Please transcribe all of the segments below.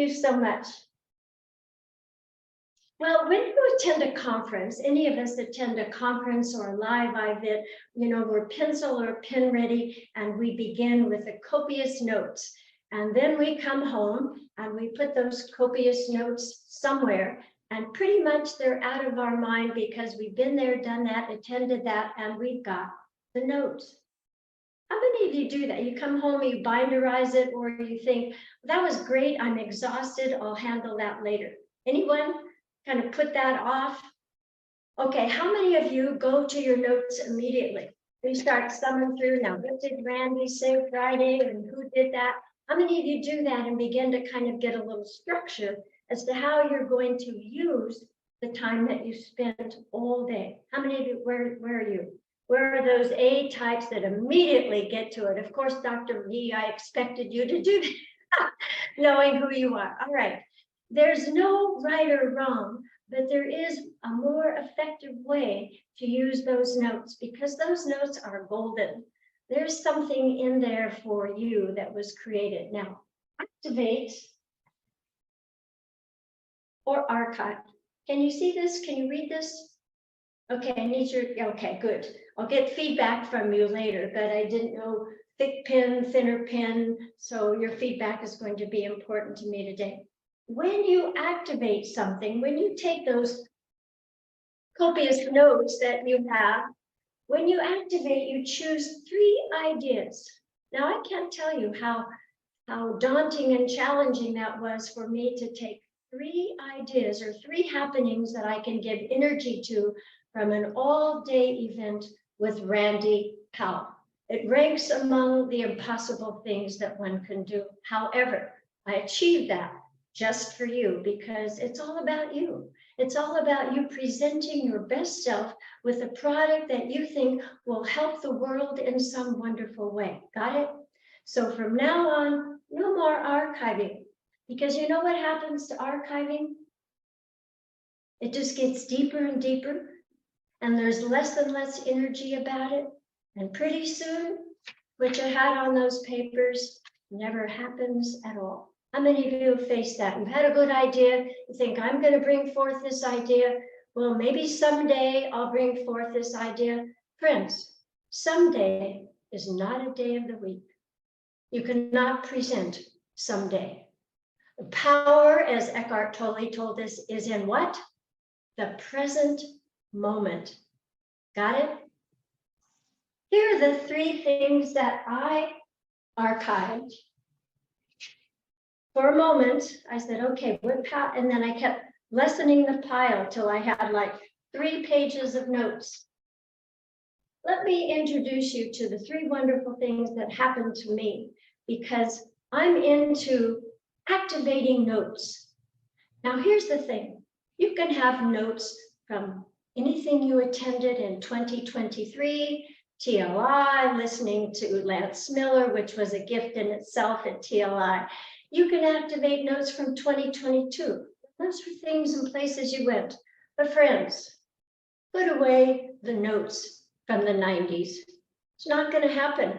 you so much. Well, when you attend a conference, any of us attend a conference or a live event, we're pencil or pen ready, and we begin with a copious notes. And then we come home and we put those copious notes somewhere, and pretty much they're out of our mind because we've been there, done that, attended that, and we've got the notes. How many of you do that? You come home, you binderize it, or you think, that was great, I'm exhausted, I'll handle that later. Anyone kind of put that off? Okay, how many of you go to your notes immediately? You start thumbing through, now what did Randy say Friday, and who did that? How many of you do that and begin to kind of get a little structure as to how you're going to use the time that you spent all day? How many of you, where are you? Where are those A types that immediately get to it? Of course, Dr. V, I expected you to do that, knowing who you are. All right. There's no right or wrong, but there is a more effective way to use those notes, because those notes are golden. There's something in there for you that was created. Now, activate or archive. Can you see this? Can you read this? Okay, I need your, okay, good. I'll get feedback from you later, but I didn't know thick pen, thinner pen, so your feedback is going to be important to me today. When you activate something, when you take those copious notes that you have, when you activate, you choose 3 ideas. Now, I can't tell you how daunting and challenging that was for me to take 3 ideas or 3 happenings that I can give energy to from an all-day event with Randy Powell. It ranks among the impossible things that one can do. However, I achieved that just for you, because it's all about you. It's all about you presenting your best self with a product that you think will help the world in some wonderful way. Got it? So from now on, no more archiving, because you know what happens to archiving? It just gets deeper and deeper, and there's less and less energy about it. And pretty soon, what you had on those papers never happens at all. How many of you have faced that? You've had a good idea. You think, I'm going to bring forth this idea. Well, maybe someday I'll bring forth this idea. Friends, someday is not a day of the week. You cannot present someday. The power, as Eckhart Tolle told us, is in what? The present moment. Got it? Here are the 3 things that I archived. For a moment, I said, okay, and then I kept lessening the pile till I had like 3 pages of notes. Let me introduce you to the 3 wonderful things that happened to me, because I'm into activating notes. Now, here's the thing. You can have notes from anything you attended in 2023, TLI, listening to Lance Miller, which was a gift in itself at TLI. You can activate notes from 2022. Those are things and places you went. But friends, put away the notes from the 90s. It's not going to happen.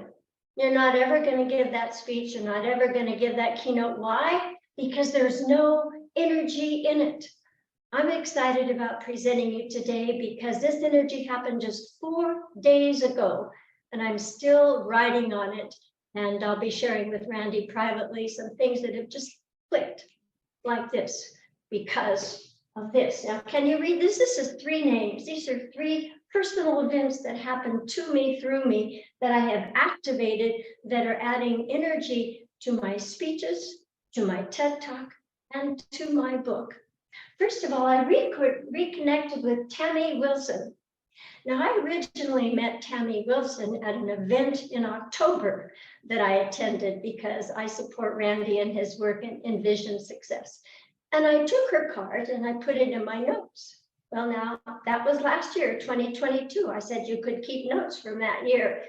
You're not ever going to give that speech. You're not ever going to give that keynote. Why? Because there's no energy in it. I'm excited about presenting you today because this energy happened just 4 days ago, and I'm still riding on it. And I'll be sharing with Randy privately some things that have just clicked like this because of this. Now, can you read this? This is 3 names. These are 3 personal events that happened to me, through me, that I have activated, that are adding energy to my speeches, to my TED Talk, and to my book. First of all, I reconnected with Tammy Wilson. Now, I originally met Tammy Wilson at an event in October that I attended because I support Randy and his work in Vision Success. And I took her card and I put it in my notes. Well, now, that was last year, 2022. I said you could keep notes from that year.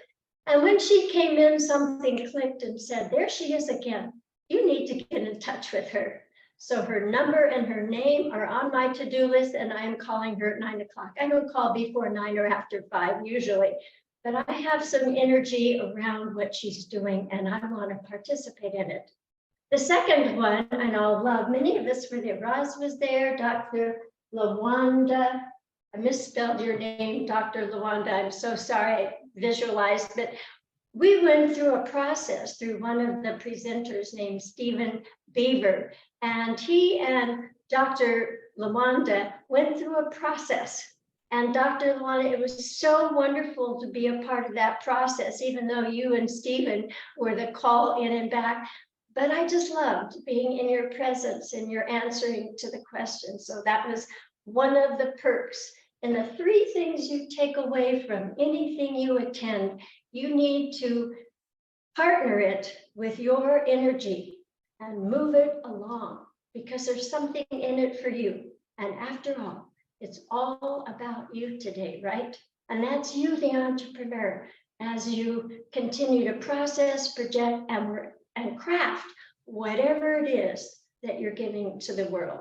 And when she came in, something clicked and said, there she is again. You need to get in touch with her. So her number and her name are on my to-do list, and I am calling her at 9 o'clock. I don't call before 9 or after 5 usually, but I have some energy around what she's doing and I want to participate in it. The second one, and I'll love, many of us were there. Roz was there, Dr. Lawanda. I misspelled your name, Dr. Lawanda. I'm so sorry, I visualized, but we went through a process through one of the presenters named Stephen Beaver, and he and Dr. Lawanda went through a process. And Dr. Lawanda, it was so wonderful to be a part of that process, even though you and Stephen were the call in and back. But I just loved being in your presence and your answering to the questions. So that was one of the perks. And the three things you take away from anything you attend, you need to partner it with your energy and move it along, because there's something in it for you. And after all, it's all about you today, right? And that's you, the entrepreneur, as you continue to process, project, and craft whatever it is that you're giving to the world.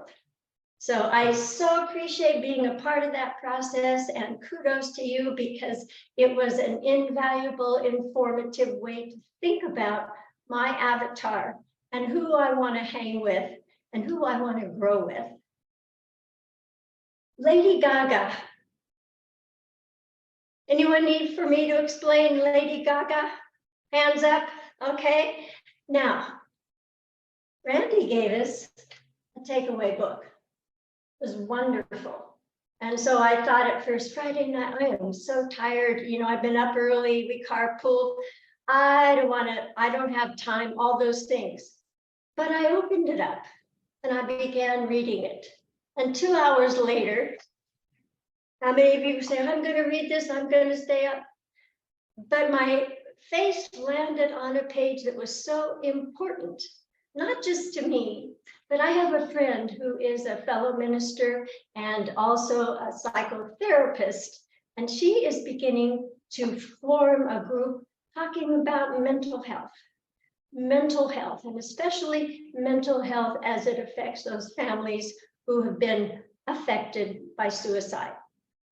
So I so appreciate being a part of that process, and kudos to you, because it was an invaluable, informative way to think about my avatar and who I want to hang with and who I want to grow with. Lady Gaga. Anyone need for me to explain Lady Gaga? Hands up. Okay. Now, Randy gave us a takeaway book. It was wonderful. And so I thought at first, Friday night, I am so tired. You know, I've been up early, we carpool. I don't have time, all those things. But I opened it up and I began reading it. And 2 hours later, how many of you say, I'm going to read this, I'm going to stay up? But my face landed on a page that was so important, not just to me, but I have a friend who is a fellow minister and also a psychotherapist, and she is beginning to form a group talking about mental health, and especially mental health as it affects those families who have been affected by suicide.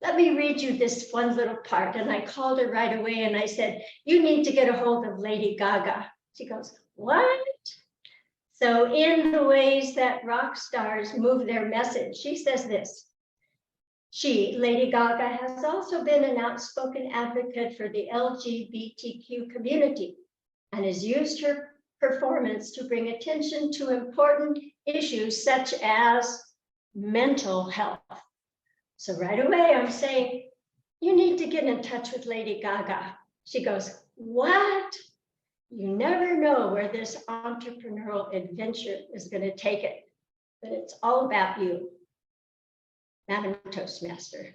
Let me read you this one little part. And I called her right away and I said, you need to get a hold of Lady Gaga. She goes, what? So in the ways that rock stars move their message, she says this. She, Lady Gaga, has also been an outspoken advocate for the LGBTQ community and has used her performance to bring attention to important issues such as mental health. So right away, I'm saying, you need to get in touch with Lady Gaga. She goes, what? You never know where this entrepreneurial adventure is going to take it, but it's all about you, Madam Toastmaster.